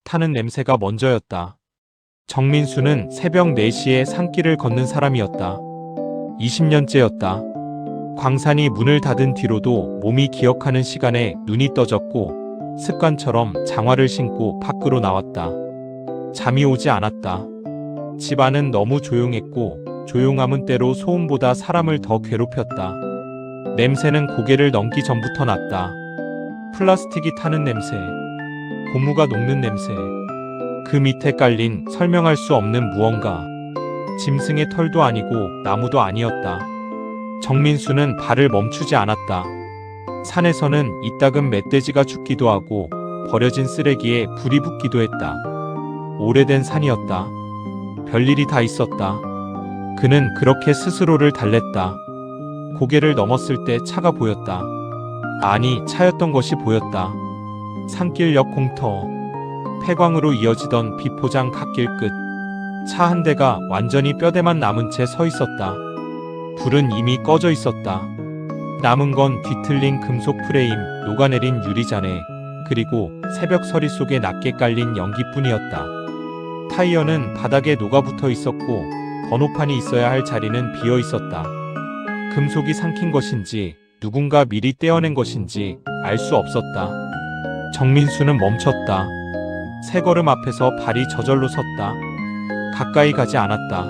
타는 냄새가 먼저였다. 정민수는 새벽 4시에 산길을 걷는 사람이었다. 20년째였다. 광산이 문을 닫은 뒤로도 몸이 기억하는 시간에 눈이 떠졌고 습관처럼 장화를 신고 밖으로 나왔다. 잠이 오지 않았다. 집 안은 너무 조용했고 조용함은 때로 소음보다 사람을 더 괴롭혔다. 냄새는 고개를 넘기 전부터 났다. 플라스틱이 타는 냄새, 고무가 녹는 냄새, 그 밑에 깔린 설명할 수 없는 무언가. 짐승의 털도 아니고 나무도 아니었다. 정민수는 발을 멈추지 않았다. 산에서는 이따금 멧돼지가 죽기도 하고 버려진 쓰레기에 불이 붙기도 했다. 오래된 산이었다. 별일이 다 있었다. 그는 그렇게 스스로를 달랬다. 고개를 넘었을 때 차가 보였다. 아니, 차였던 것이 보였다. 산길 옆 공터, 폐광으로 이어지던 비포장 갓길 끝. 차 한 대가 완전히 뼈대만 남은 채 서 있었다. 불은 이미 꺼져 있었다. 남은 건 뒤틀린 금속 프레임, 녹아내린 유리잔해, 그리고 새벽 서리 속에 낮게 깔린 연기뿐이었다. 타이어는 바닥에 녹아붙어 있었고 번호판이 있어야 할 자리는 비어 있었다. 금속이 삼킨 것인지 누군가 미리 떼어낸 것인지 알 수 없었다. 정민수는 멈췄다. 세 걸음 앞에서 발이 저절로 섰다. 가까이 가지 않았다.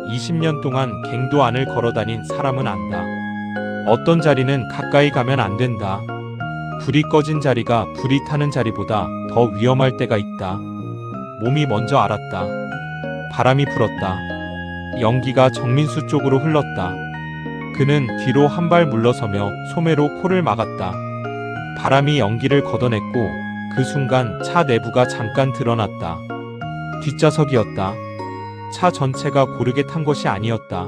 20년 동안 갱도 안을 걸어다닌 사람은 안다. 어떤 자리는 가까이 가면 안 된다. 불이 꺼진 자리가 불이 타는 자리보다 더 위험할 때가 있다. 몸이 먼저 알았다. 바람이 불었다. 연기가 정민수 쪽으로 흘렀다. 그는 뒤로 한 발 물러서며 소매로 코를 막았다. 바람이 연기를 걷어냈고 그 순간 차 내부가 잠깐 드러났다. 뒷좌석이었다. 차 전체가 고르게 탄 것이 아니었다.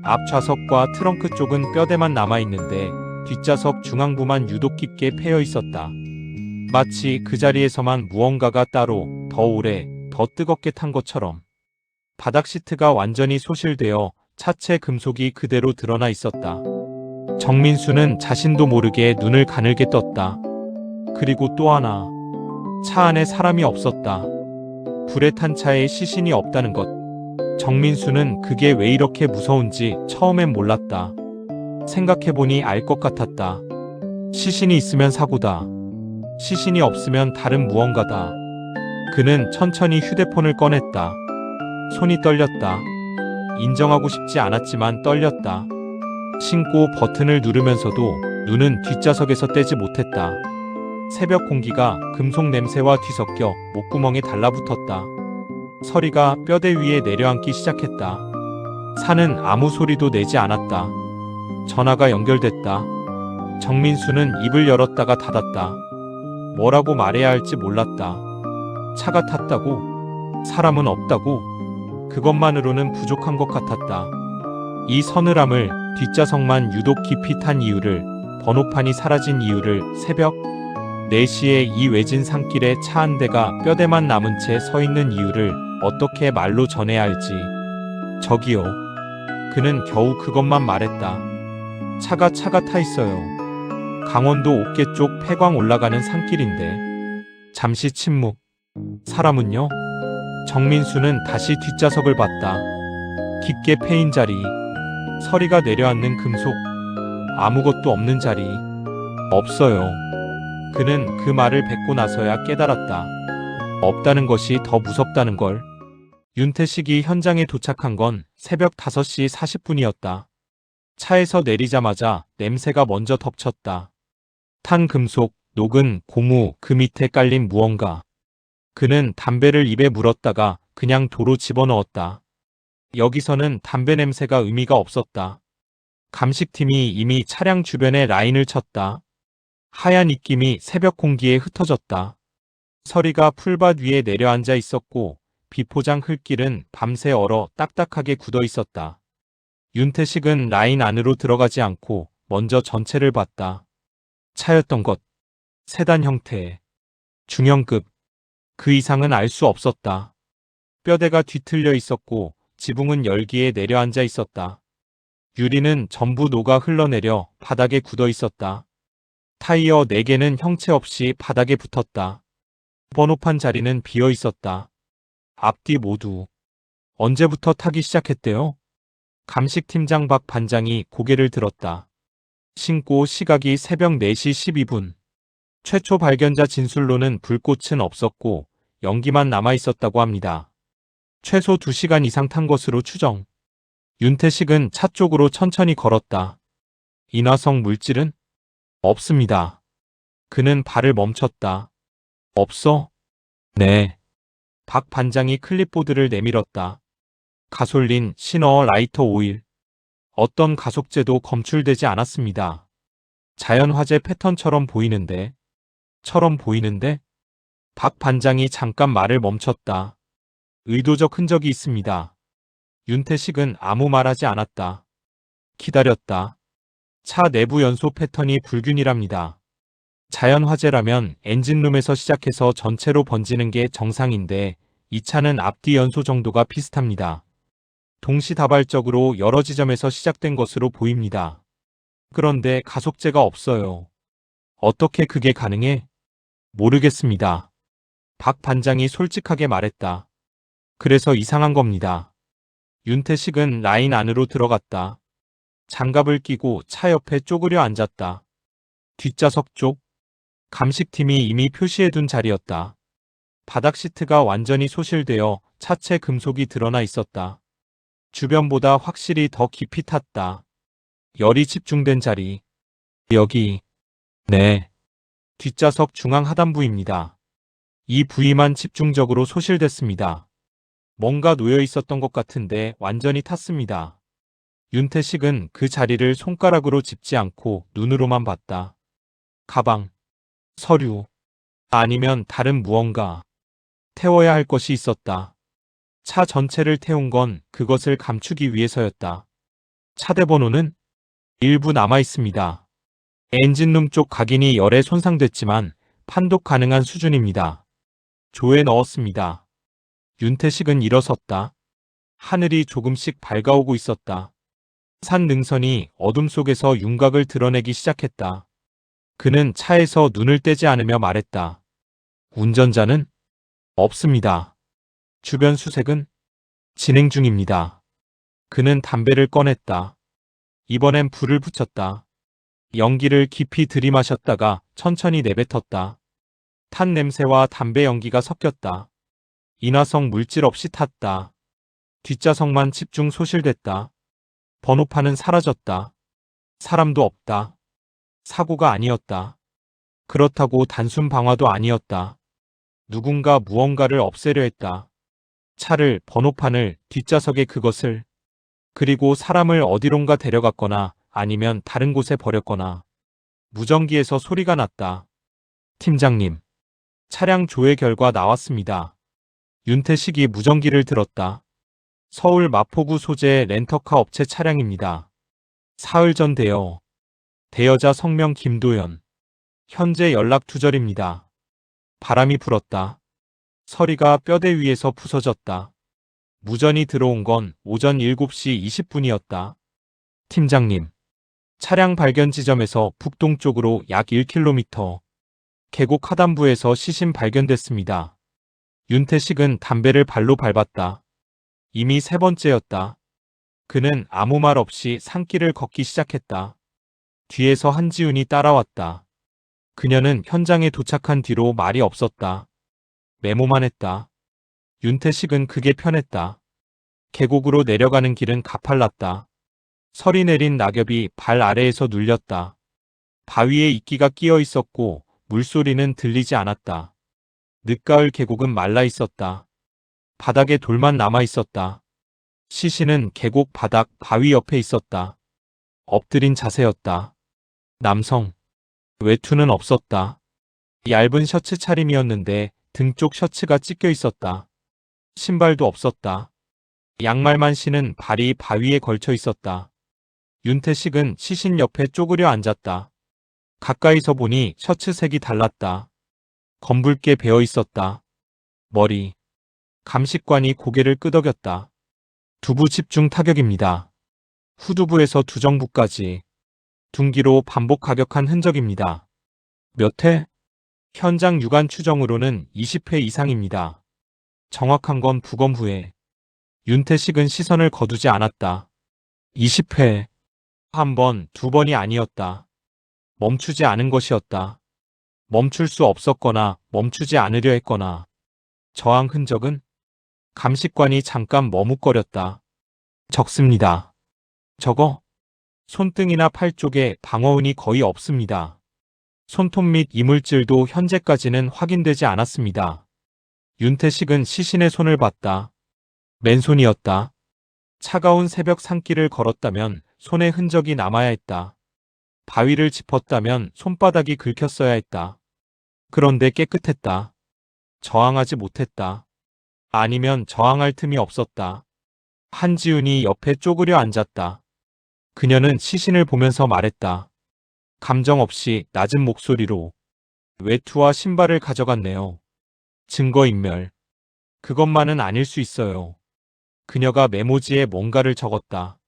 앞좌석과 트렁크 쪽은 뼈대만 남아있는데 뒷좌석 중앙부만 유독 깊게 패여 있었다. 마치 그 자리에서만 무언가가 따로 더 오래, 더 뜨겁게 탄 것처럼. 바닥 시트가 완전히 소실되어 차체 금속이 그대로 드러나 있었다. 정민수는 자신도 모르게 눈을 가늘게 떴다. 그리고 또 하나. 차 안에 사람이 없었다. 불에 탄 차에 시신이 없다는 것. 정민수는 그게 왜 이렇게 무서운지 처음엔 몰랐다. 생각해보니 알 것 같았다. 시신이 있으면 사고다. 시신이 없으면 다른 무언가다. 그는 천천히 휴대폰을 꺼냈다. 손이 떨렸다. 인정하고 싶지 않았지만 떨렸다. 신고 버튼을 누르면서도 눈은 뒷좌석에서 떼지 못했다. 새벽 공기가 금속 냄새와 뒤섞여 목구멍에 달라붙었다. 서리가 뼈대 위에 내려앉기 시작했다. 산은 아무 소리도 내지 않았다. 전화가 연결됐다. 정민수는 입을 열었다가 닫았다. 뭐라고 말해야 할지 몰랐다. 차가 탔다고? 사람은 없다고? 그것만으로는 부족한 것 같았다. 이 서늘함을, 뒷좌석만 유독 깊이 탄 이유를, 번호판이 사라진 이유를, 새벽 4시에 이 외진 산길에 차 한 대가 뼈대만 남은 채 서 있는 이유를 어떻게 말로 전해야 할지. 저기요. 그는 겨우 그것만 말했다. 차가 타 있어요. 강원도 옥계 쪽 폐광 올라가는 산길인데. 잠시 침묵. 사람은요? 정민수는 다시 뒷좌석을 봤다. 깊게 패인 자리. 서리가 내려앉는 금속. 아무것도 없는 자리. 없어요. 그는 그 말을 뱉고 나서야 깨달았다. 없다는 것이 더 무섭다는 걸. 윤태식이 현장에 도착한 건 새벽 5시 40분이었다. 차에서 내리자마자 냄새가 먼저 덮쳤다. 탄 금속, 녹은 고무, 그 밑에 깔린 무언가. 그는 담배를 입에 물었다가 그냥 도로 집어넣었다. 여기서는 담배 냄새가 의미가 없었다. 감식팀이 이미 차량 주변에 라인을 쳤다. 하얀 입김이 새벽 공기에 흩어졌다. 서리가 풀밭 위에 내려앉아 있었고 비포장 흙길은 밤새 얼어 딱딱하게 굳어 있었다. 윤태식은 라인 안으로 들어가지 않고 먼저 전체를 봤다. 차였던 것. 세단 형태. 중형급. 그 이상은 알 수 없었다. 뼈대가 뒤틀려 있었고 지붕은 열기에 내려앉아 있었다. 유리는 전부 녹아 흘러내려 바닥에 굳어 있었다. 타이어 4개는 형체 없이 바닥에 붙었다. 번호판 자리는 비어 있었다. 앞뒤 모두. 언제부터 타기 시작했대요? 감식팀장 박 반장이 고개를 들었다. 신고 시각이 새벽 4시 12분. 최초 발견자 진술로는 불꽃은 없었고 연기만 남아 있었다고 합니다. 최소 2시간 이상 탄 것으로 추정. 윤태식은 차 쪽으로 천천히 걸었다. 인화성 물질은? 없습니다. 그는 발을 멈췄다. 없어? 네. 박 반장이 클립보드를 내밀었다. 가솔린, 신어, 라이터 오일. 어떤 가속제도 검출되지 않았습니다. 자연화재 패턴처럼 보이는데? 박 반장이 잠깐 말을 멈췄다. 의도적 흔적이 있습니다. 윤태식은 아무 말하지 않았다. 기다렸다. 차 내부 연소 패턴이 불균이랍니다. 자연화재라면 엔진룸에서 시작해서 전체로 번지는 게 정상인데 이 차는 앞뒤 연소 정도가 비슷합니다. 동시다발적으로 여러 지점에서 시작된 것으로 보입니다. 그런데 가속제가 없어요. 어떻게 그게 가능해? 모르겠습니다. 박 반장이 솔직하게 말했다. 그래서 이상한 겁니다. 윤태식은 라인 안으로 들어갔다. 장갑을 끼고 차 옆에 쪼그려 앉았다. 뒷좌석 쪽. 감식팀이 이미 표시해둔 자리였다. 바닥 시트가 완전히 소실되어 차체 금속이 드러나 있었다. 주변보다 확실히 더 깊이 탔다. 열이 집중된 자리. 여기. 네. 뒷좌석 중앙 하단부입니다. 이 부위만 집중적으로 소실됐습니다. 뭔가 놓여 있었던 것 같은데 완전히 탔습니다. 윤태식은 그 자리를 손가락으로 짚지 않고 눈으로만 봤다. 가방, 서류, 아니면 다른 무언가. 태워야 할 것이 있었다. 차 전체를 태운 건 그것을 감추기 위해서였다. 차대 번호는 일부 남아 있습니다. 엔진룸 쪽 각인이 열에 손상됐지만 판독 가능한 수준입니다. 조에 넣었습니다. 윤태식은 일어섰다. 하늘이 조금씩 밝아오고 있었다. 산 능선이 어둠 속에서 윤곽을 드러내기 시작했다. 그는 차에서 눈을 떼지 않으며 말했다. 운전자는? 없습니다. 주변 수색은? 진행 중입니다. 그는 담배를 꺼냈다. 이번엔 불을 붙였다. 연기를 깊이 들이마셨다가 천천히 내뱉었다. 탄 냄새와 담배 연기가 섞였다. 인화성 물질 없이 탔다. 뒷좌석만 집중 소실됐다. 번호판은 사라졌다. 사람도 없다. 사고가 아니었다. 그렇다고 단순 방화도 아니었다. 누군가 무언가를 없애려 했다. 차를, 번호판을, 뒷좌석에 그것을, 그리고 사람을 어디론가 데려갔거나 아니면 다른 곳에 버렸거나. 무전기에서 소리가 났다. 팀장님, 차량 조회 결과 나왔습니다. 윤태식이 무전기를 들었다. 서울 마포구 소재의 렌터카 업체 차량입니다. 사흘 전 대여자 성명 김도연. 현재 연락 두절입니다. 바람이 불었다. 서리가 뼈대 위에서 부서졌다. 무전이 들어온 건 오전 7시 20분이었다. 팀장님, 차량 발견 지점에서 북동쪽으로 약 1km. 계곡 하단부에서 시신 발견됐습니다. 윤태식은 담배를 발로 밟았다. 이미 3번째였다. 그는 아무 말 없이 산길을 걷기 시작했다. 뒤에서 한지훈이 따라왔다. 그녀는 현장에 도착한 뒤로 말이 없었다. 메모만 했다. 윤태식은 그게 편했다. 계곡으로 내려가는 길은 가팔랐다. 서리 내린 낙엽이 발 아래에서 눌렸다. 바위에 이끼가 끼어 있었고 물소리는 들리지 않았다. 늦가을 계곡은 말라 있었다. 바닥에 돌만 남아 있었다. 시신은 계곡 바닥 바위 옆에 있었다. 엎드린 자세였다. 남성. 외투는 없었다. 얇은 셔츠 차림이었는데 등 쪽 셔츠가 찢겨 있었다. 신발도 없었다. 양말만 신은 발이 바위에 걸쳐 있었다. 윤태식은 시신 옆에 쪼그려 앉았다. 가까이서 보니 셔츠 색이 달랐다. 검붉게 배어 있었다. 머리. 감식관이 고개를 끄덕였다. 두부 집중 타격입니다. 후두부에서 두정부까지. 둔기로 반복 가격한 흔적입니다. 몇 회? 현장 육안 추정으로는 20회 이상입니다. 정확한 건 부검 후에. 윤태식은 시선을 거두지 않았다. 20회. 한 번, 두 번이 아니었다. 멈추지 않은 것이었다. 멈출 수 없었거나 멈추지 않으려 했거나. 저항 흔적은? 감식관이 잠깐 머뭇거렸다. 적습니다. 저거? 손등이나 팔 쪽에 방어운이 거의 없습니다. 손톱 및 이물질도 현재까지는 확인되지 않았습니다. 윤태식은 시신의 손을 봤다. 맨손이었다. 차가운 새벽 산길을 걸었다면 손에 흔적이 남아야 했다. 바위를 짚었다면 손바닥이 긁혔어야 했다. 그런데 깨끗했다. 저항하지 못했다. 아니면 저항할 틈이 없었다. 한지훈이 옆에 쪼그려 앉았다. 그녀는 시신을 보면서 말했다. 감정 없이 낮은 목소리로. 외투와 신발을 가져갔네요. 증거인멸. 그것만은 아닐 수 있어요. 그녀가 메모지에 뭔가를 적었다.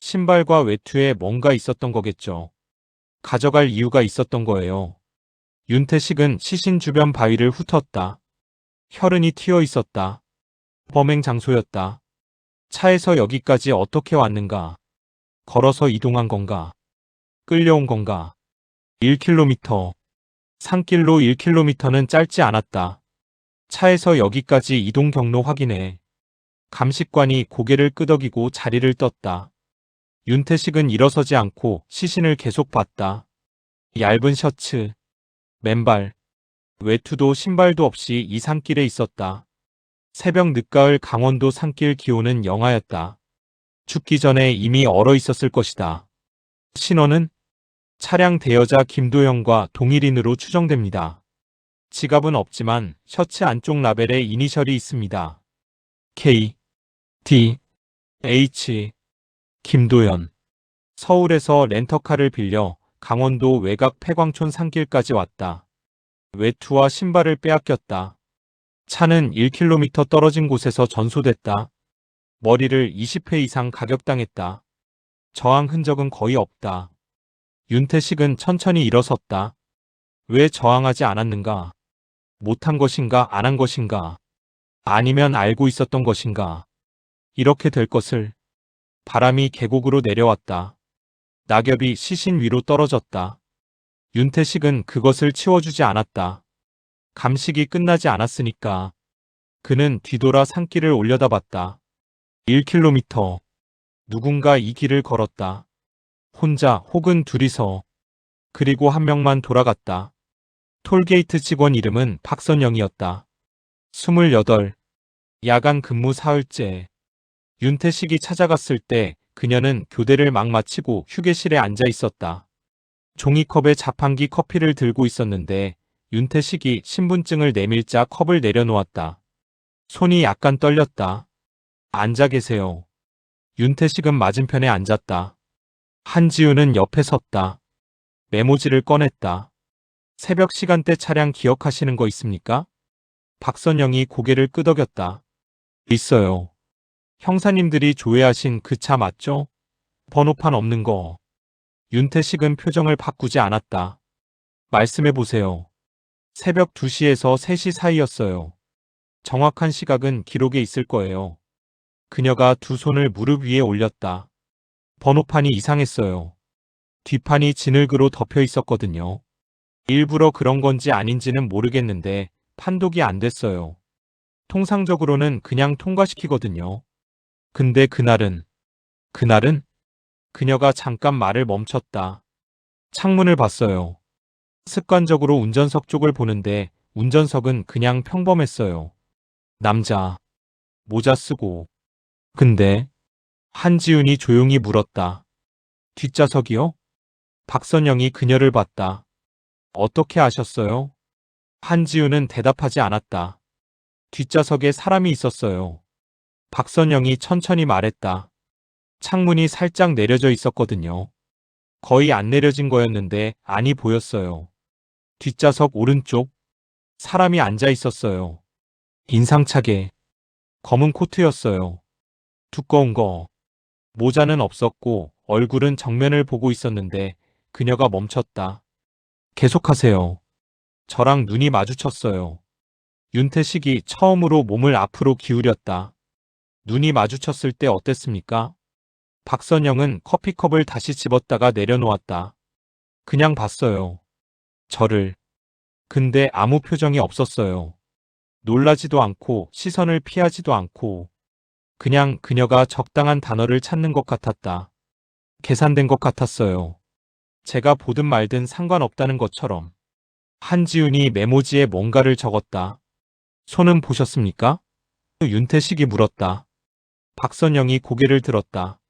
신발과 외투에 뭔가 있었던 거겠죠. 가져갈 이유가 있었던 거예요. 윤태식은 시신 주변 바위를 훑었다. 혈흔이 튀어 있었다. 범행 장소였다. 차에서 여기까지 어떻게 왔는가? 걸어서 이동한 건가? 끌려온 건가? 1km. 산길로 1km는 짧지 않았다. 차에서 여기까지 이동 경로 확인해. 감식관이 고개를 끄덕이고 자리를 떴다. 윤태식은 일어서지 않고 시신을 계속 봤다. 얇은 셔츠, 맨발, 외투도 신발도 없이 이 산길에 있었다. 새벽 늦가을 강원도 산길 기온은 영하였다. 죽기 전에 이미 얼어 있었을 것이다. 신원은 차량 대여자 김도영과 동일인으로 추정됩니다. 지갑은 없지만 셔츠 안쪽 라벨에 이니셜이 있습니다. K, D, H, 김도연. 서울에서 렌터카를 빌려 강원도 외곽 폐광촌 산길까지 왔다. 외투와 신발을 빼앗겼다. 차는 1km 떨어진 곳에서 전소됐다. 머리를 20회 이상 가격당했다. 저항 흔적은 거의 없다. 윤태식은 천천히 일어섰다. 왜 저항하지 않았는가? 못한 것인가 안 한 것인가? 아니면 알고 있었던 것인가? 이렇게 될 것을. 바람이 계곡으로 내려왔다. 낙엽이 시신 위로 떨어졌다. 윤태식은 그것을 치워주지 않았다. 감식이 끝나지 않았으니까. 그는 뒤돌아 산길을 올려다봤다. 1km. 누군가 이 길을 걸었다. 혼자 혹은 둘이서. 그리고 한 명만 돌아갔다. 톨게이트 직원 이름은 박선영이었다. 28. 야간 근무 사흘째. 윤태식이 찾아갔을 때 그녀는 교대를 막 마치고 휴게실에 앉아 있었다. 종이컵에 자판기 커피를 들고 있었는데 윤태식이 신분증을 내밀자 컵을 내려놓았다. 손이 약간 떨렸다. 앉아 계세요. 윤태식은 맞은편에 앉았다. 한지우는 옆에 섰다. 메모지를 꺼냈다. 새벽 시간대 차량 기억하시는 거 있습니까? 박선영이 고개를 끄덕였다. 있어요. 형사님들이 조회하신 그 차 맞죠? 번호판 없는 거. 윤태식은 표정을 바꾸지 않았다. 말씀해 보세요. 새벽 2시에서 3시 사이였어요. 정확한 시각은 기록에 있을 거예요. 그녀가 두 손을 무릎 위에 올렸다. 번호판이 이상했어요. 뒷판이 진흙으로 덮여 있었거든요. 일부러 그런 건지 아닌지는 모르겠는데 판독이 안 됐어요. 통상적으로는 그냥 통과시키거든요. 근데 그날은 그녀가 잠깐 말을 멈췄다. 창문을 봤어요. 습관적으로 운전석 쪽을 보는데 운전석은 그냥 평범했어요. 남자, 모자 쓰고. 근데 한지훈이 조용히 물었다. 뒷좌석이요? 박선영이 그녀를 봤다. 어떻게 아셨어요? 한지훈은 대답하지 않았다. 뒷좌석에 사람이 있었어요. 박선영이 천천히 말했다. 창문이 살짝 내려져 있었거든요. 거의 안 내려진 거였는데 안이 보였어요. 뒷좌석 오른쪽 사람이 앉아 있었어요. 인상차게 검은 코트였어요. 두꺼운 거. 모자는 없었고 얼굴은 정면을 보고 있었는데 그녀가 멈췄다. 계속하세요. 저랑 눈이 마주쳤어요. 윤태식이 처음으로 몸을 앞으로 기울였다. 눈이 마주쳤을 때 어땠습니까? 박선영은 커피컵을 다시 집었다가 내려놓았다. 그냥 봤어요. 저를. 근데 아무 표정이 없었어요. 놀라지도 않고 시선을 피하지도 않고 그냥 그녀가 적당한 단어를 찾는 것 같았다. 계산된 것 같았어요. 제가 보든 말든 상관없다는 것처럼. 한지훈이 메모지에 뭔가를 적었다. 손은 보셨습니까? 윤태식이 물었다. 박선영이 고개를 들었다.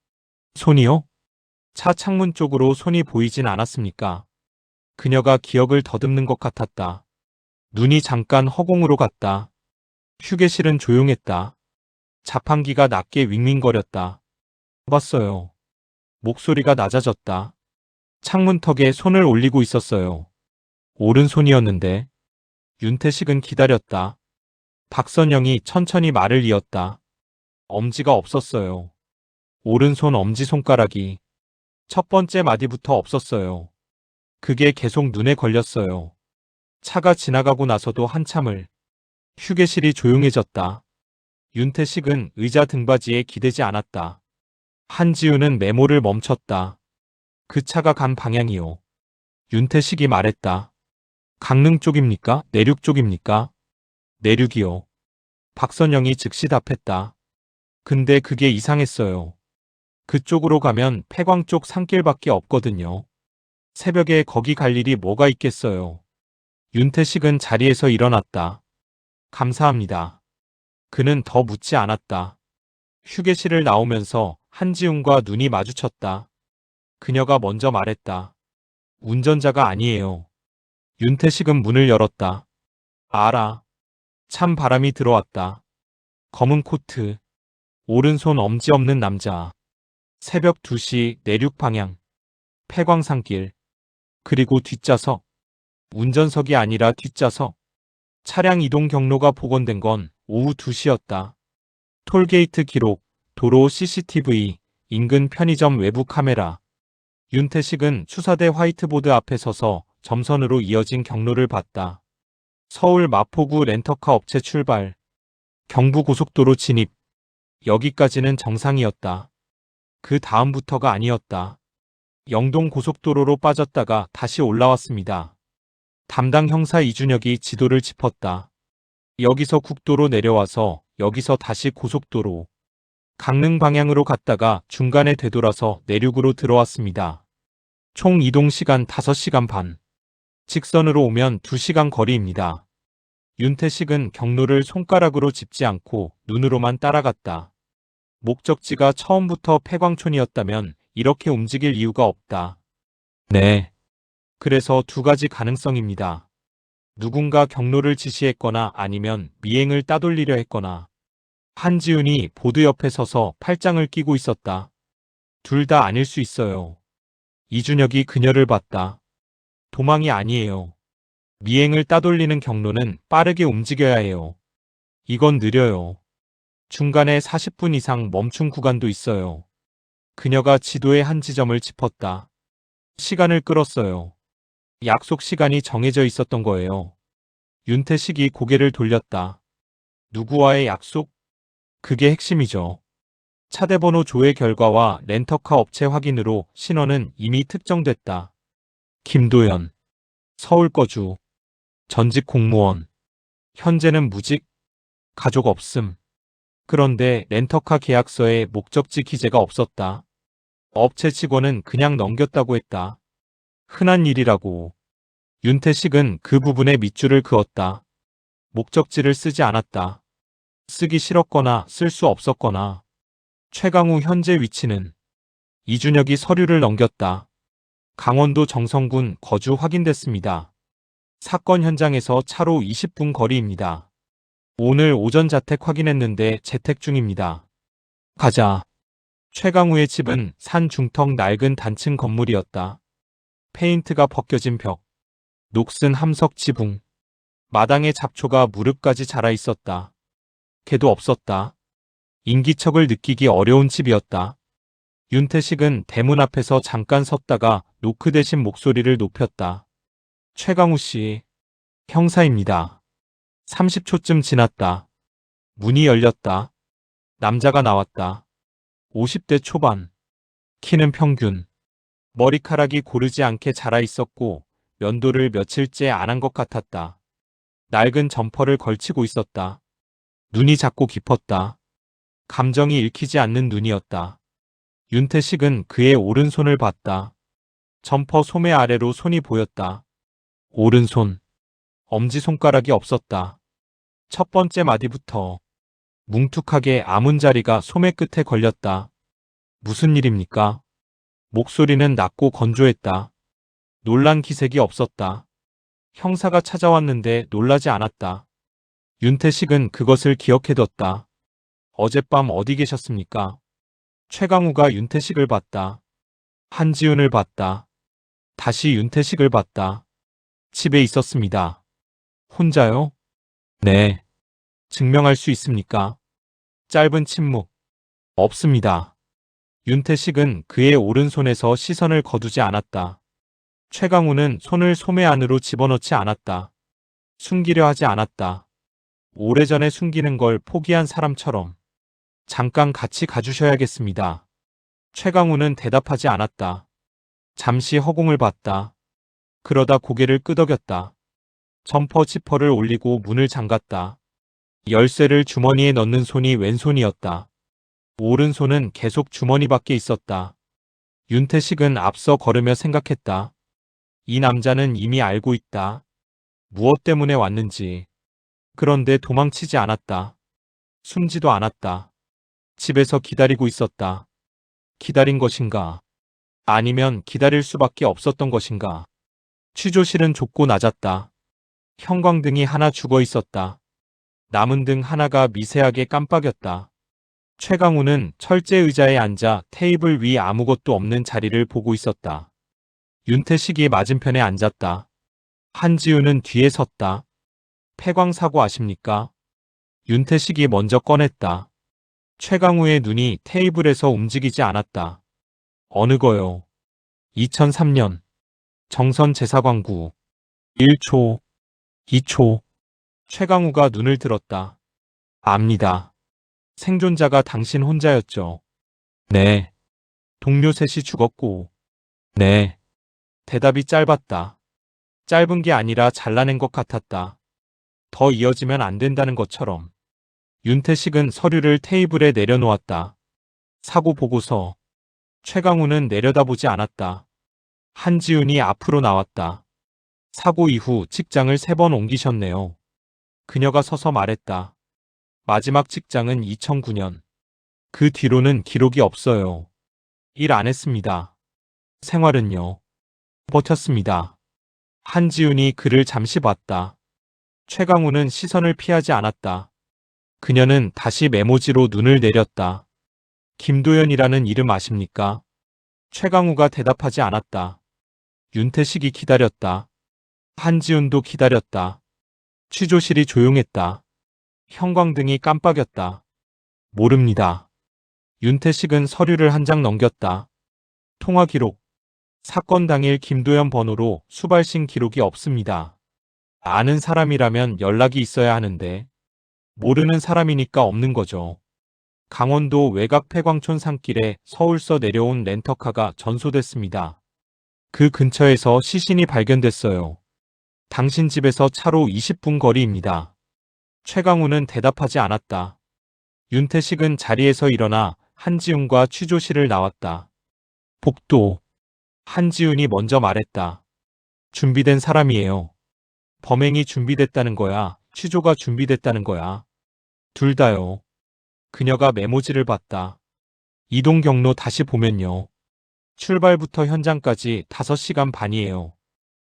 손이요? 차 창문 쪽으로 손이 보이진 않았습니까? 그녀가 기억을 더듬는 것 같았다. 눈이 잠깐 허공으로 갔다. 휴게실은 조용했다. 자판기가 낮게 윙윙거렸다. 봤어요. 목소리가 낮아졌다. 창문턱에 손을 올리고 있었어요. 오른손이었는데. 윤태식은 기다렸다. 박선영이 천천히 말을 이었다. 엄지가 없었어요. 오른손 엄지손가락이. 첫 번째 마디부터 없었어요. 그게 계속 눈에 걸렸어요. 차가 지나가고 나서도 한참을. 휴게실이 조용해졌다. 윤태식은 의자 등받이에 기대지 않았다. 한지우는 메모를 멈췄다. 그 차가 간 방향이요. 윤태식이 말했다. 강릉 쪽입니까? 내륙 쪽입니까? 내륙이요. 박선영이 즉시 답했다. 근데 그게 이상했어요. 그쪽으로 가면 폐광 쪽 산길밖에 없거든요. 새벽에 거기 갈 일이 뭐가 있겠어요. 윤태식은 자리에서 일어났다. 감사합니다. 그는 더 묻지 않았다. 휴게실을 나오면서 한지훈과 눈이 마주쳤다. 그녀가 먼저 말했다. 운전자가 아니에요. 윤태식은 문을 열었다. 알아. 찬 바람이 들어왔다. 검은 코트. 오른손 엄지 없는 남자. 새벽 2시 내륙 방향. 폐광산길. 그리고 뒷좌석. 운전석이 아니라 뒷좌석. 차량 이동 경로가 복원된 건 오후 2시였다. 톨게이트 기록, 도로 CCTV, 인근 편의점 외부 카메라. 윤태식은 수사대 화이트보드 앞에 서서 점선으로 이어진 경로를 봤다. 서울 마포구 렌터카 업체 출발. 경부고속도로 진입. 여기까지는 정상이었다. 그 다음부터가 아니었다. 영동고속도로로 빠졌다가 다시 올라왔습니다. 담당 형사 이준혁이 지도를 짚었다. 여기서 국도로 내려와서 여기서 다시 고속도로. 강릉 방향으로 갔다가 중간에 되돌아서 내륙으로 들어왔습니다. 총 이동 시간 5시간 반. 직선으로 오면 2시간 거리입니다. 윤태식은 경로를 손가락으로 짚지 않고 눈으로만 따라갔다. 목적지가 처음부터 폐광촌이었다면 이렇게 움직일 이유가 없다. 네. 그래서 두 가지 가능성입니다. 누군가 경로를 지시했거나 아니면 미행을 따돌리려 했거나. 한지훈이 보드 옆에 서서 팔짱을 끼고 있었다. 둘 다 아닐 수 있어요. 이준혁이 그녀를 봤다. 도망이 아니에요. 미행을 따돌리는 경로는 빠르게 움직여야 해요. 이건 느려요. 중간에 40분 이상 멈춘 구간도 있어요. 그녀가 지도의 한 지점을 짚었다. 시간을 끌었어요. 약속 시간이 정해져 있었던 거예요. 윤태식이 고개를 돌렸다. 누구와의 약속? 그게 핵심이죠. 차대번호 조회 결과와 렌터카 업체 확인으로 신원은 이미 특정됐다. 김도연. 서울 거주. 전직 공무원. 현재는 무직. 가족 없음. 그런데 렌터카 계약서에 목적지 기재가 없었다. 업체 직원은 그냥 넘겼다고 했다. 흔한 일이라고. 윤태식은 그 부분에 밑줄을 그었다. 목적지를 쓰지 않았다. 쓰기 싫었거나 쓸 수 없었거나. 최강우 현재 위치는. 이준혁이 서류를 넘겼다. 강원도 정성군 거주 확인됐습니다. 사건 현장에서 차로 20분 거리입니다. 오늘 오전 자택 확인했는데 재택 중입니다. 가자. 최강우의 집은 산 중턱 낡은 단층 건물이었다. 페인트가 벗겨진 벽. 녹슨 함석 지붕. 마당에 잡초가 무릎까지 자라 있었다. 개도 없었다. 인기척을 느끼기 어려운 집이었다. 윤태식은 대문 앞에서 잠깐 섰다가 노크 대신 목소리를 높였다. 최강우 씨. 형사입니다. 30초쯤 지났다. 문이 열렸다. 남자가 나왔다. 50대 초반. 키는 평균. 머리카락이 고르지 않게 자라 있었고 면도를 며칠째 안 한 것 같았다. 낡은 점퍼를 걸치고 있었다. 눈이 작고 깊었다. 감정이 읽히지 않는 눈이었다. 윤태식은 그의 오른손을 봤다. 점퍼 소매 아래로 손이 보였다. 오른손. 엄지손가락이 없었다. 첫 번째 마디부터 뭉툭하게 아문자리가 소매 끝에 걸렸다. 무슨 일입니까? 목소리는 낮고 건조했다. 놀란 기색이 없었다. 형사가 찾아왔는데 놀라지 않았다. 윤태식은 그것을 기억해뒀다. 어젯밤 어디 계셨습니까? 최강우가 윤태식을 봤다. 한지훈을 봤다. 다시 윤태식을 봤다. 집에 있었습니다. 혼자요? 네. 증명할 수 있습니까? 짧은 침묵. 없습니다. 윤태식은 그의 오른손에서 시선을 거두지 않았다. 최강우는 손을 소매 안으로 집어넣지 않았다. 숨기려 하지 않았다. 오래전에 숨기는 걸 포기한 사람처럼. 잠깐 같이 가주셔야겠습니다. 최강우는 대답하지 않았다. 잠시 허공을 봤다. 그러다 고개를 끄덕였다. 점퍼 지퍼를 올리고 문을 잠갔다. 열쇠를 주머니에 넣는 손이 왼손이었다. 오른손은 계속 주머니 밖에 있었다. 윤태식은 앞서 걸으며 생각했다. 이 남자는 이미 알고 있다. 무엇 때문에 왔는지. 그런데 도망치지 않았다. 숨지도 않았다. 집에서 기다리고 있었다. 기다린 것인가? 아니면 기다릴 수밖에 없었던 것인가? 취조실은 좁고 낮았다. 형광등이 하나 죽어 있었다. 남은 등 하나가 미세하게 깜빡였다. 최강우는 철제 의자에 앉아 테이블 위 아무것도 없는 자리를 보고 있었다. 윤태식이 맞은편에 앉았다. 한지우는 뒤에 섰다. 폐광사고 아십니까? 윤태식이 먼저 꺼냈다. 최강우의 눈이 테이블에서 움직이지 않았다. 어느 거요? 2003년. 정선 제사광구. 1초, 2초. 최강우가 눈을 들었다. 압니다. 생존자가 당신 혼자였죠. 네. 동료 셋이 죽었고. 네. 대답이 짧았다. 짧은 게 아니라 잘라낸 것 같았다. 더 이어지면 안 된다는 것처럼. 윤태식은 서류를 테이블에 내려놓았다. 사고 보고서. 최강우는 내려다보지 않았다. 한지훈이 앞으로 나왔다. 사고 이후 직장을 3번 옮기셨네요. 그녀가 서서 말했다. 마지막 직장은 2009년. 그 뒤로는 기록이 없어요. 일 안 했습니다. 생활은요. 버텼습니다. 한지훈이 그를 잠시 봤다. 최강우는 시선을 피하지 않았다. 그녀는 다시 메모지로 눈을 내렸다. 김도연이라는 이름 아십니까? 최강우가 대답하지 않았다. 윤태식이 기다렸다. 한지훈도 기다렸다. 취조실이 조용했다. 형광등이 깜빡였다. 모릅니다. 윤태식은 서류를 한 장 넘겼다. 통화 기록. 사건 당일 김도연 번호로 수발신 기록이 없습니다. 아는 사람이라면 연락이 있어야 하는데 모르는 사람이니까 없는 거죠. 강원도 외곽 폐광촌 산길에 서울서 내려온 렌터카가 전소됐습니다. 그 근처에서 시신이 발견됐어요. 당신 집에서 차로 20분 거리입니다. 최강우는 대답하지 않았다. 윤태식은 자리에서 일어나 한지훈과 취조실을 나왔다. 복도. 한지훈이 먼저 말했다. 준비된 사람이에요. 범행이 준비됐다는 거야, 취조가 준비됐다는 거야. 둘 다요. 그녀가 메모지를 봤다. 이동 경로 다시 보면요. 출발부터 현장까지 5시간 반이에요.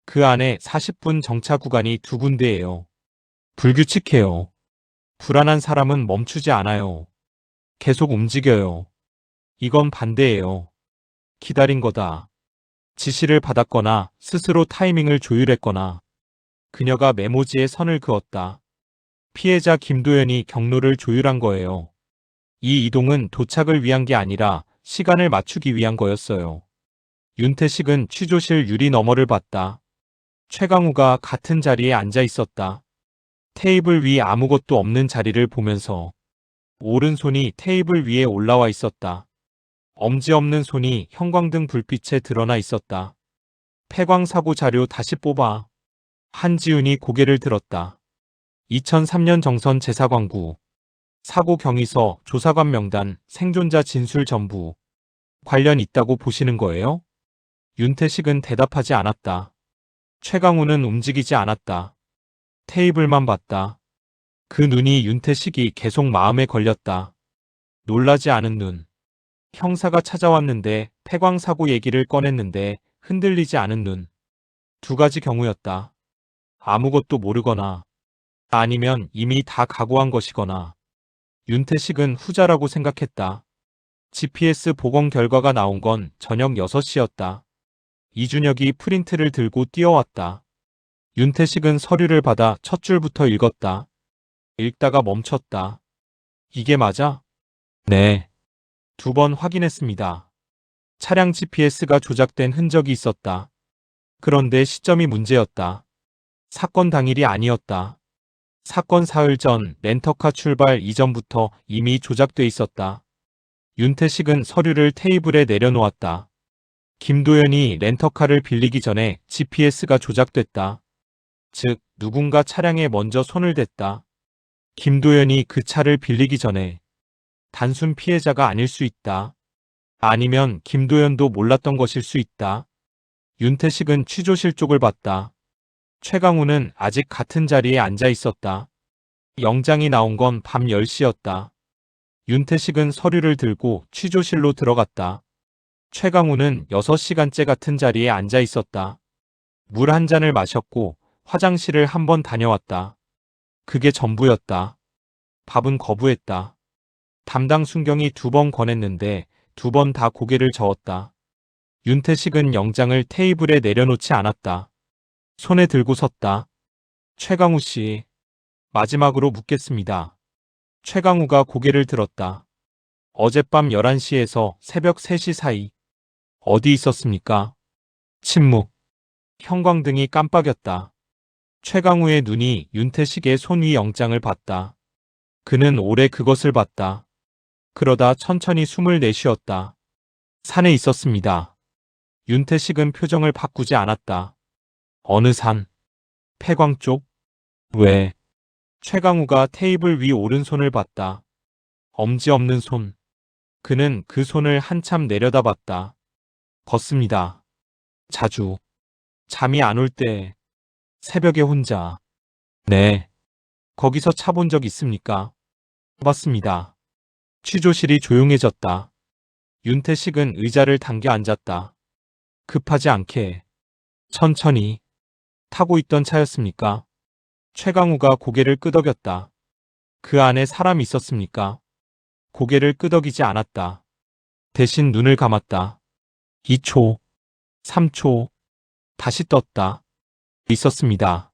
그 안에 40분 정차 구간이 2군데예요. 불규칙해요. 불안한 사람은 멈추지 않아요. 계속 움직여요. 이건 반대예요. 기다린 거다. 지시를 받았거나 스스로 타이밍을 조율했거나. 그녀가 메모지에 선을 그었다. 피해자 김도연이 경로를 조율한 거예요. 이 이동은 도착을 위한 게 아니라 시간을 맞추기 위한 거였어요. 윤태식은 취조실 유리 너머를 봤다. 최강우가 같은 자리에 앉아 있었다. 테이블 위 아무것도 없는 자리를 보면서 오른손이 테이블 위에 올라와 있었다. 엄지 없는 손이 형광등 불빛에 드러나 있었다. 폐광 사고 자료 다시 뽑아. 한지훈이 고개를 들었다. 2003년 정선 제사광구, 사고 경위서, 조사관 명단, 생존자 진술 전부 관련 있다고 보시는 거예요? 윤태식은 대답하지 않았다. 최강우는 움직이지 않았다. 테이블만 봤다. 그 눈이 윤태식이 계속 마음에 걸렸다. 놀라지 않은 눈. 형사가 찾아왔는데 폐광 사고 얘기를 꺼냈는데 흔들리지 않은 눈. 두 가지 경우였다. 아무것도 모르거나 아니면 이미 다 각오한 것이거나. 윤태식은 후자라고 생각했다. GPS 복원 결과가 나온 건 저녁 6시였다. 이준혁이 프린트를 들고 뛰어왔다. 윤태식은 서류를 받아 첫 줄부터 읽었다. 읽다가 멈췄다. 이게 맞아? 네. 2번 확인했습니다. 차량 GPS가 조작된 흔적이 있었다. 그런데 시점이 문제였다. 사건 당일이 아니었다. 사건 사흘 전 렌터카 출발 이전부터 이미 조작돼 있었다. 윤태식은 서류를 테이블에 내려놓았다. 김도연이 렌터카를 빌리기 전에 GPS가 조작됐다. 즉, 누군가 차량에 먼저 손을 댔다. 김도연이 그 차를 빌리기 전에. 단순 피해자가 아닐 수 있다. 아니면 김도연도 몰랐던 것일 수 있다. 윤태식은 취조실 쪽을 봤다. 최강우는 아직 같은 자리에 앉아 있었다. 영장이 나온 건 밤 10시였다. 윤태식은 서류를 들고 취조실로 들어갔다. 최강우는 6시간째 같은 자리에 앉아 있었다. 물 한 잔을 마셨고 화장실을 한 번 다녀왔다. 그게 전부였다. 밥은 거부했다. 담당 순경이 2번 권했는데 2번 다 고개를 저었다. 윤태식은 영장을 테이블에 내려놓지 않았다. 손에 들고 섰다. 최강우 씨, 마지막으로 묻겠습니다. 최강우가 고개를 들었다. 어젯밤 11시에서 새벽 3시 사이 어디 있었습니까? 침묵. 형광등이 깜빡였다. 최강우의 눈이 윤태식의 손 위 영장을 봤다. 그는 오래 그것을 봤다. 그러다 천천히 숨을 내쉬었다. 산에 있었습니다. 윤태식은 표정을 바꾸지 않았다. 어느 산? 폐광 쪽? 왜? 최강우가 테이블 위 오른손을 봤다. 엄지 없는 손. 그는 그 손을 한참 내려다봤다. 걷습니다. 자주. 잠이 안 올 때. 새벽에 혼자. 네. 거기서 차 본 적 있습니까? 봤습니다. 취조실이 조용해졌다. 윤태식은 의자를 당겨 앉았다. 급하지 않게. 천천히. 타고 있던 차였습니까? 최강우가 고개를 끄덕였다. 그 안에 사람이 있었습니까? 고개를 끄덕이지 않았다. 대신 눈을 감았다. 2초, 3초, 다시 떴다. 있었습니다.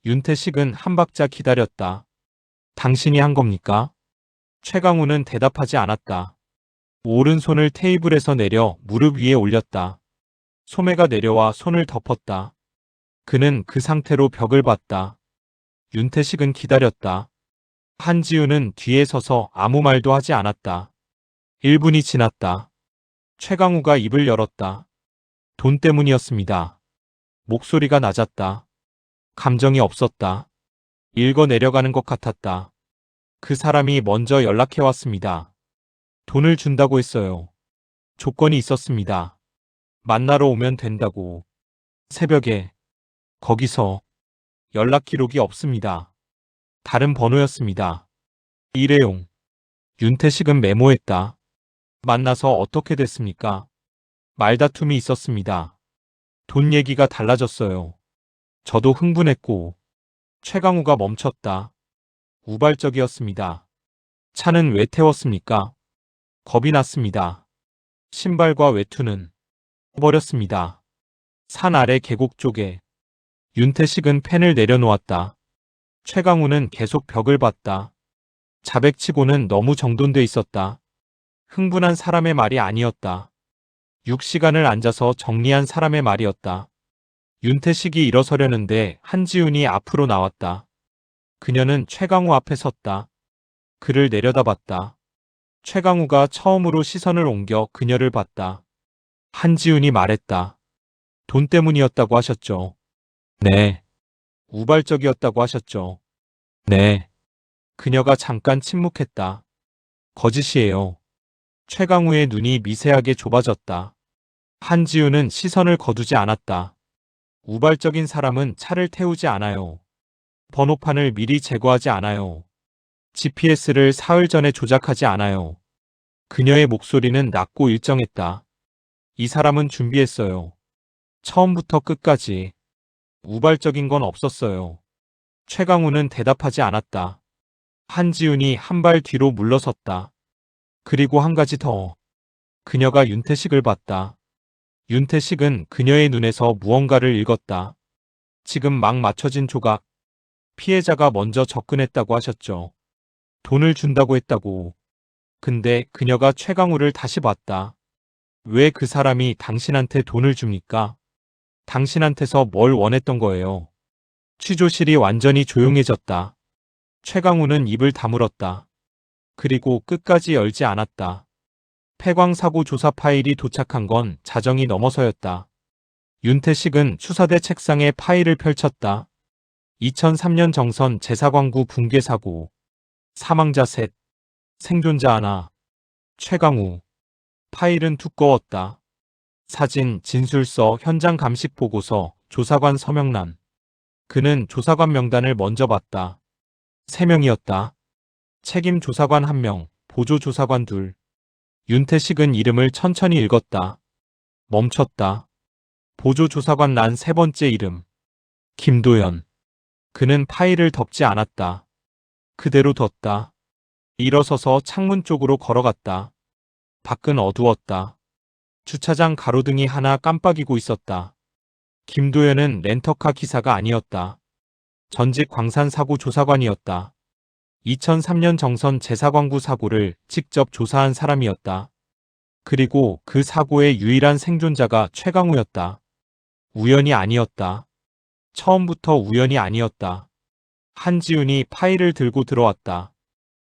윤태식은 한 박자 기다렸다. 당신이 한 겁니까? 최강우는 대답하지 않았다. 오른손을 테이블에서 내려 무릎 위에 올렸다. 소매가 내려와 손을 덮었다. 그는 그 상태로 벽을 봤다. 윤태식은 기다렸다. 한지훈은 뒤에 서서 아무 말도 하지 않았다. 1분이 지났다. 최강우가 입을 열었다. 돈 때문이었습니다. 목소리가 낮았다. 감정이 없었다. 읽어 내려가는 것 같았다. 그 사람이 먼저 연락해왔습니다. 돈을 준다고 했어요. 조건이 있었습니다. 만나러 오면 된다고. 새벽에. 거기서. 연락 기록이 없습니다. 다른 번호였습니다. 일회용. 윤태식은 메모했다. 만나서 어떻게 됐습니까? 말다툼이 있었습니다. 돈 얘기가 달라졌어요. 저도 흥분했고. 최강우가 멈췄다. 우발적이었습니다. 차는 왜 태웠습니까? 겁이 났습니다. 신발과 외투는 버렸습니다. 산 아래 계곡 쪽에. 윤태식은 펜을 내려놓았다. 최강우는 계속 벽을 봤다. 자백치고는 너무 정돈돼 있었다. 흥분한 사람의 말이 아니었다. 6시간을 앉아서 정리한 사람의 말이었다. 윤태식이 일어서려는데 한지훈이 앞으로 나왔다. 그녀는 최강우 앞에 섰다. 그를 내려다봤다. 최강우가 처음으로 시선을 옮겨 그녀를 봤다. 한지훈이 말했다. 돈 때문이었다고 하셨죠? 네. 우발적이었다고 하셨죠? 네. 그녀가 잠깐 침묵했다. 거짓이에요. 최강우의 눈이 미세하게 좁아졌다. 한지훈은 시선을 거두지 않았다. 우발적인 사람은 차를 태우지 않아요. 번호판을 미리 제거하지 않아요. GPS를 사흘 전에 조작하지 않아요. 그녀의 목소리는 낮고 일정했다. 이 사람은 준비했어요. 처음부터 끝까지. 우발적인 건 없었어요. 최강우는 대답하지 않았다. 한지훈이 한 발 뒤로 물러섰다. 그리고 한 가지 더. 그녀가 윤태식을 봤다. 윤태식은 그녀의 눈에서 무언가를 읽었다. 지금 막 맞춰진 조각. 피해자가 먼저 접근했다고 하셨죠. 돈을 준다고 했다고. 근데 그녀가 최강우를 다시 봤다. 왜 그 사람이 당신한테 돈을 줍니까? 당신한테서 뭘 원했던 거예요? 취조실이 완전히 조용해졌다. 최강우는 입을 다물었다. 그리고 끝까지 열지 않았다. 폐광사고 조사 파일이 도착한 건 자정이 넘어서였다. 윤태식은 수사대 책상에 파일을 펼쳤다. 2003년 정선 제사광구 붕괴 사고. 사망자 셋. 생존자 하나. 최강우. 파일은 두꺼웠다. 사진, 진술서, 현장 감식 보고서, 조사관 서명란. 그는 조사관 명단을 먼저 봤다. 3명이었다. 책임 조사관 1명, 보조 조사관 2. 윤태식은 이름을 천천히 읽었다. 멈췄다. 보조 조사관 란 3번째 이름. 김도연. 그는 파일을 덮지 않았다. 그대로 뒀다. 일어서서 창문 쪽으로 걸어갔다. 밖은 어두웠다. 주차장 가로등이 하나 깜빡이고 있었다. 김도연은 렌터카 기사가 아니었다. 전직 광산사고 조사관이었다. 2003년 정선 제사광구 사고를 직접 조사한 사람이었다. 그리고 그 사고의 유일한 생존자가 최강우였다. 우연이 아니었다. 처음부터 우연이 아니었다. 한지훈이 파일을 들고 들어왔다.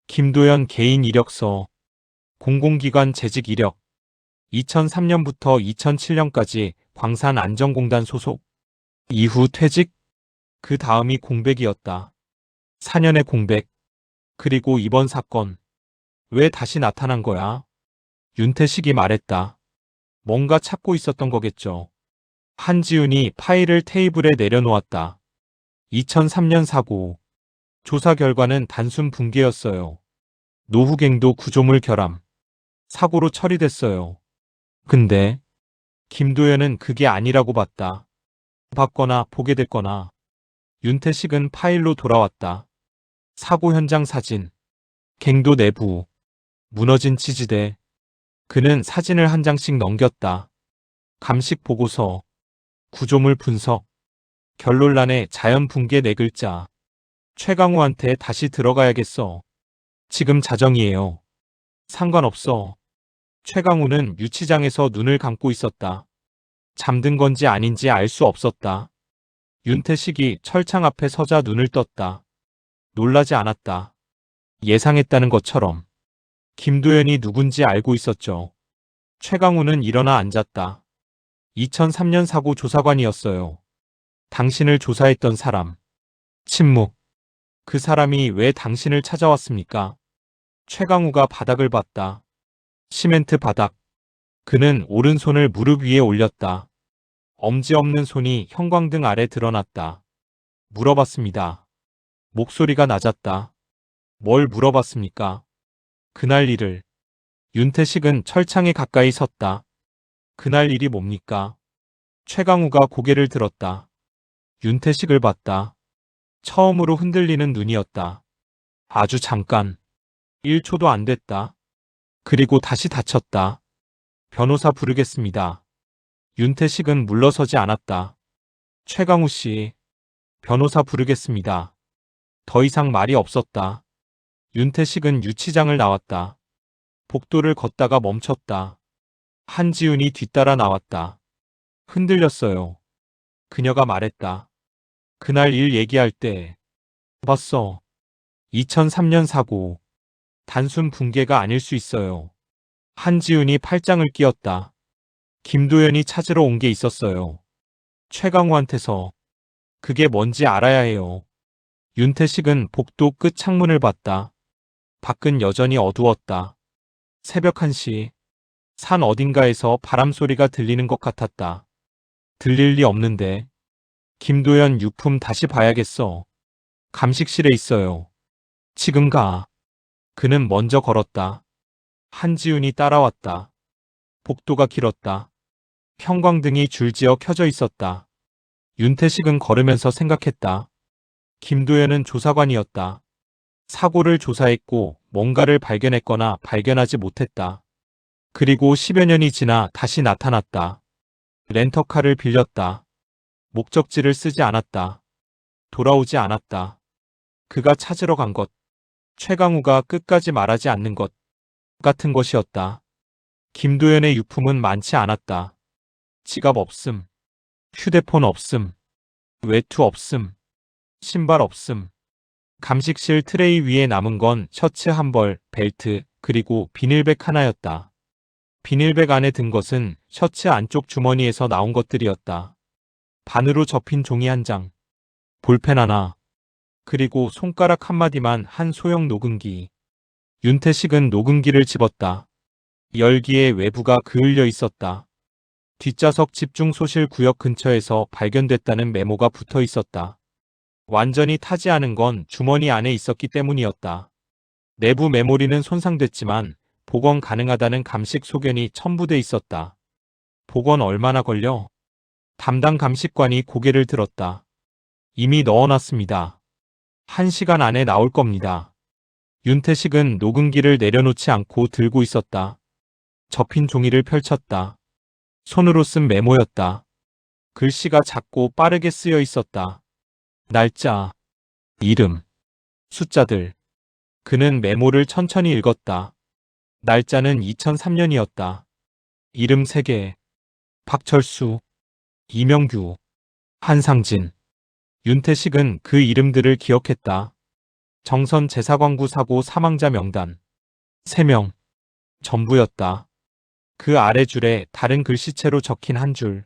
김도연 개인 이력서. 공공기관 재직 이력. 2003년부터 2007년까지 광산안전공단 소속. 이후 퇴직? 그 다음이 공백이었다. 4년의 공백. 그리고 이번 사건. 왜 다시 나타난 거야? 윤태식이 말했다. 뭔가 찾고 있었던 거겠죠. 한지훈이 파일을 테이블에 내려놓았다. 2003년 사고. 조사 결과는 단순 붕괴였어요. 노후갱도 구조물 결함. 사고로 처리됐어요. 근데 김도연은 그게 아니라고 봤다. 봤거나 보게 됐거나. 윤태식은 파일로 돌아왔다. 사고 현장 사진. 갱도 내부. 무너진 치지대. 그는 사진을 한 장씩 넘겼다. 감식 보고서. 구조물 분석. 결론란에 자연 붕괴 4글자. 최강우한테 다시 들어가야겠어. 지금 자정이에요. 상관없어. 최강우는 유치장에서 눈을 감고 있었다. 잠든 건지 아닌지 알 수 없었다. 윤태식이 철창 앞에 서자 눈을 떴다. 놀라지 않았다. 예상했다는 것처럼. 김도연이 누군지 알고 있었죠. 최강우는 일어나 앉았다. 2003년 사고 조사관이었어요. 당신을 조사했던 사람. 침묵. 그 사람이 왜 당신을 찾아왔습니까? 최강우가 바닥을 봤다. 시멘트 바닥. 그는 오른손을 무릎 위에 올렸다. 엄지 없는 손이 형광등 아래 드러났다. 물어봤습니다. 목소리가 낮았다. 뭘 물어봤습니까? 그날 일을. 윤태식은 철창에 가까이 섰다. 그날 일이 뭡니까? 최강우가 고개를 들었다. 윤태식을 봤다. 처음으로 흔들리는 눈이었다. 아주 잠깐. 1초도 안 됐다. 그리고 다시 닫혔다. 변호사 부르겠습니다. 윤태식은 물러서지 않았다. 최강우 씨. 변호사 부르겠습니다. 더 이상 말이 없었다. 윤태식은 유치장을 나왔다. 복도를 걷다가 멈췄다. 한지훈이 뒤따라 나왔다. 흔들렸어요. 그녀가 말했다. 그날 일 얘기할 때 봤어. 2003년 사고. 단순 붕괴가 아닐 수 있어요. 한지훈이 팔짱을 끼었다. 김도연이 찾으러 온 게 있었어요. 최강우한테서. 그게 뭔지 알아야 해요. 윤태식은 복도 끝 창문을 봤다. 밖은 여전히 어두웠다. 새벽 1시. 산 어딘가에서 바람 소리가 들리는 것 같았다. 들릴 리 없는데. 김도연 유품 다시 봐야겠어. 감식실에 있어요. 지금 가. 그는 먼저 걸었다. 한지훈이 따라왔다. 복도가 길었다. 형광등이 줄지어 켜져 있었다. 윤태식은 걸으면서 생각했다. 김도연은 조사관이었다. 사고를 조사했고 뭔가를 발견했거나 발견하지 못했다. 그리고 10여 년이 지나 다시 나타났다. 렌터카를 빌렸다. 목적지를 쓰지 않았다. 돌아오지 않았다. 그가 찾으러 간 것, 최강우가 끝까지 말하지 않는 것 같은 것이었다. 김도연의 유품은 많지 않았다. 지갑 없음, 휴대폰 없음, 외투 없음, 신발 없음. 감식실 트레이 위에 남은 건 셔츠 한 벌, 벨트, 그리고 비닐백 하나였다. 비닐백 안에 든 것은 셔츠 안쪽 주머니에서 나온 것들이었다. 반으로 접힌 종이 한 장, 볼펜 하나, 그리고 손가락 한마디만 한 소형 녹음기. 윤태식은 녹음기를 집었다. 열기에 외부가 그을려 있었다. 뒷좌석 집중소실 구역 근처에서 발견됐다는 메모가 붙어 있었다. 완전히 타지 않은 건 주머니 안에 있었기 때문이었다. 내부 메모리는 손상됐지만 복원 가능하다는 감식 소견이 첨부돼 있었다. 복원 얼마나 걸려? 담당 감식관이 고개를 들었다. 이미 넣어놨습니다. 1시간 안에 나올 겁니다. 윤태식은 녹음기를 내려놓지 않고 들고 있었다. 접힌 종이를 펼쳤다. 손으로 쓴 메모였다. 글씨가 작고 빠르게 쓰여 있었다. 날짜, 이름, 숫자들. 그는 메모를 천천히 읽었다. 날짜는 2003년이었다. 이름 3개. 박철수, 이명규, 한상진. 윤태식은 그 이름들을 기억했다. 정선 제사광구 사고 사망자 명단. 3명. 전부였다. 그 아래 줄에 다른 글씨체로 적힌 한 줄.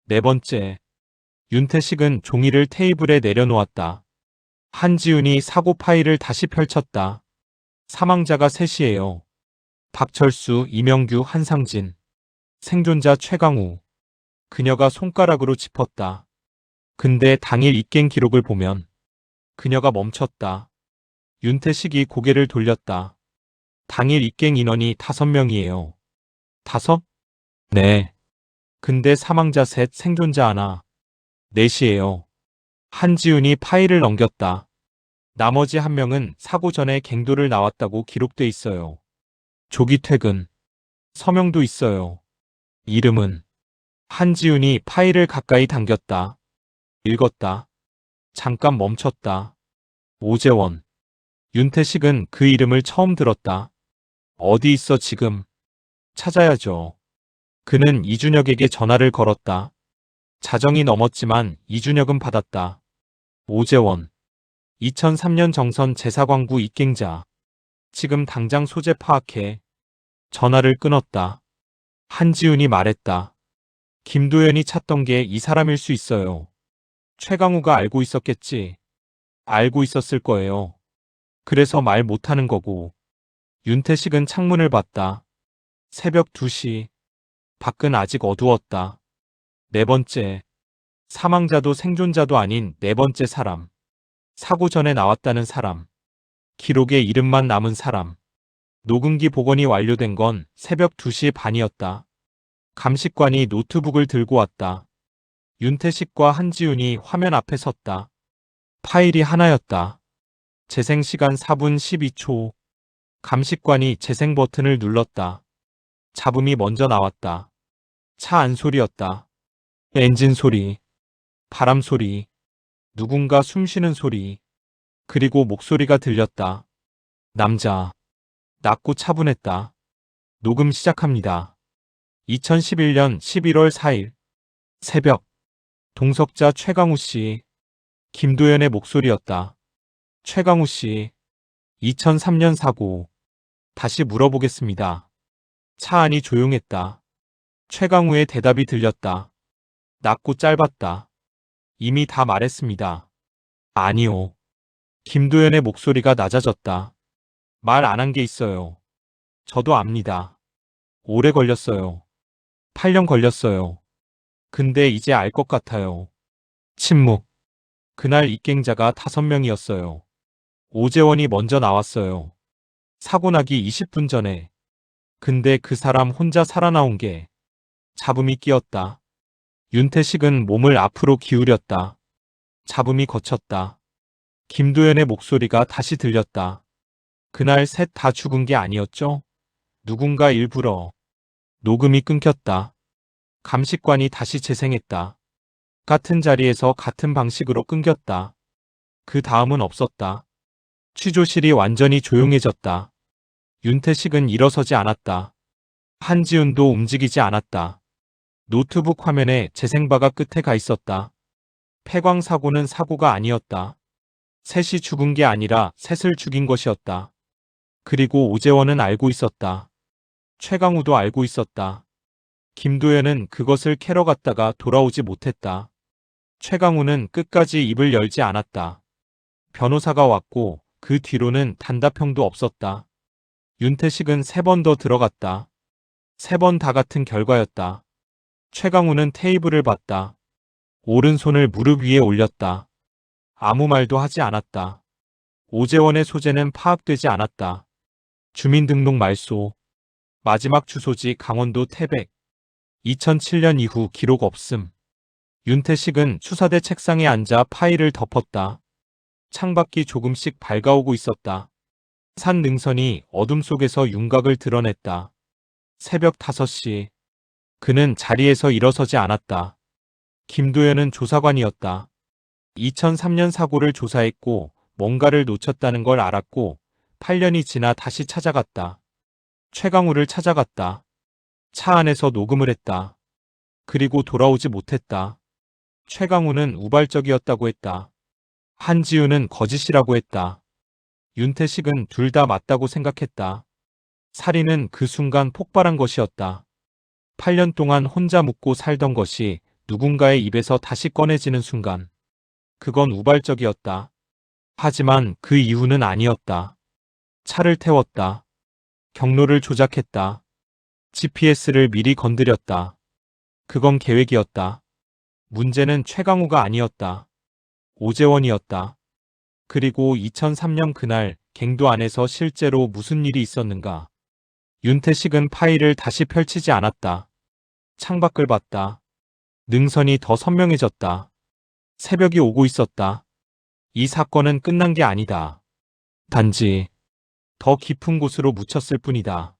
4번째. 윤태식은 종이를 테이블에 내려놓았다. 한지훈이 사고 파일을 다시 펼쳤다. 사망자가 셋이에요. 박철수, 이명규, 한상진. 생존자 최강우. 그녀가 손가락으로 짚었다. 근데 당일 입갱 기록을 보면 그녀가 멈췄다. 윤태식이 고개를 돌렸다. 당일 입갱 인원이 5명이에요. 5? 네. 근데 사망자 셋, 생존자 하나. 4시예요. 한지훈이 파일을 넘겼다. 나머지 1명은 사고 전에 갱도를 나왔다고 기록돼 있어요. 조기 퇴근. 서명도 있어요. 이름은. 한지훈이 파일을 가까이 당겼다. 읽었다. 잠깐 멈췄다. 오재원. 윤태식은 그 이름을 처음 들었다. 어디 있어 지금? 찾아야죠. 그는 이준혁에게 전화를 걸었다. 자정이 넘었지만 이준혁은 받았다. 오재원. 2003년 정선 제사광구 입갱자. 지금 당장 소재 파악해. 전화를 끊었다. 한지훈이 말했다. 김도연이 찾던 게 이 사람일 수 있어요. 최강우가 알고 있었겠지. 알고 있었을 거예요. 그래서 말 못하는 거고. 윤태식은 창문을 봤다. 새벽 2시. 밖은 아직 어두웠다. 4번째. 사망자도 생존자도 아닌 4번째 사람. 사고 전에 나왔다는 사람. 기록에 이름만 남은 사람. 녹음기 복원이 완료된 건 새벽 2시 반이었다. 감식관이 노트북을 들고 왔다. 윤태식과 한지훈이 화면 앞에 섰다. 파일이 하나였다. 재생시간 4분 12초. 감식관이 재생 버튼을 눌렀다. 잡음이 먼저 나왔다. 차 안 소리였다. 엔진 소리, 바람 소리, 누군가 숨 쉬는 소리, 그리고 목소리가 들렸다. 남자. 낮고 차분했다. 녹음 시작합니다. 2011년 11월 4일 새벽 동석자 최강우 씨. 김도연의 목소리였다. 최강우 씨. 2003년 사고. 다시 물어보겠습니다. 차 안이 조용했다. 최강우의 대답이 들렸다. 낮고 짧았다. 이미 다 말했습니다. 아니요. 김도연의 목소리가 낮아졌다. 말 안 한 게 있어요. 저도 압니다. 오래 걸렸어요. 8년 걸렸어요. 근데 이제 알 것 같아요. 침묵. 그날 입갱자가 5명이었어요. 오재원이 먼저 나왔어요. 사고 나기 20분 전에. 근데 그 사람 혼자 살아나온 게 잡음이 끼었다. 윤태식은 몸을 앞으로 기울였다. 잡음이 거쳤다. 김도연의 목소리가 다시 들렸다. 그날 셋 다 죽은 게 아니었죠? 누군가 일부러. 녹음이 끊겼다. 감식관이 다시 재생했다. 같은 자리에서 같은 방식으로 끊겼다. 그 다음은 없었다. 취조실이 완전히 조용해졌다. 윤태식은 일어서지 않았다. 한지훈도 움직이지 않았다. 노트북 화면에 재생바가 끝에 가 있었다. 폐광 사고는 사고가 아니었다. 셋이 죽은 게 아니라 셋을 죽인 것이었다. 그리고 오재원은 알고 있었다. 최강우도 알고 있었다. 김도연은 그것을 캐러 갔다가 돌아오지 못했다. 최강우는 끝까지 입을 열지 않았다. 변호사가 왔고 그 뒤로는 단답형도 없었다. 윤태식은 3번 더 들어갔다. 3번 다 같은 결과였다. 최강우는 테이블을 봤다. 오른손을 무릎 위에 올렸다. 아무 말도 하지 않았다. 오재원의 소재는 파악되지 않았다. 주민등록 말소. 마지막 주소지 강원도 태백. 2007년 이후 기록 없음. 윤태식은 추사대 책상에 앉아 파일을 덮었다. 창밖이 조금씩 밝아오고 있었다. 산 능선이 어둠 속에서 윤곽을 드러냈다. 새벽 5시. 그는 자리에서 일어서지 않았다. 김도연은 조사관이었다. 2003년 사고를 조사했고 뭔가를 놓쳤다는 걸 알았고 8년이 지나 다시 찾아갔다. 최강우를 찾아갔다. 차 안에서 녹음을 했다. 그리고 돌아오지 못했다. 최강우는 우발적이었다고 했다. 한지훈은 거짓이라고 했다. 윤태식은 둘 다 맞다고 생각했다. 살인은 그 순간 폭발한 것이었다. 8년 동안 혼자 묻고 살던 것이 누군가의 입에서 다시 꺼내지는 순간. 그건 우발적이었다. 하지만 그 이유는 아니었다. 차를 태웠다. 경로를 조작했다. GPS를 미리 건드렸다. 그건 계획이었다. 문제는 최강우가 아니었다. 오재원이었다. 그리고 2003년 그날 갱도 안에서 실제로 무슨 일이 있었는가. 윤태식은 파일을 다시 펼치지 않았다. 창밖을 봤다. 능선이 더 선명해졌다. 새벽이 오고 있었다. 이 사건은 끝난 게 아니다. 단지 더 깊은 곳으로 묻혔을 뿐이다.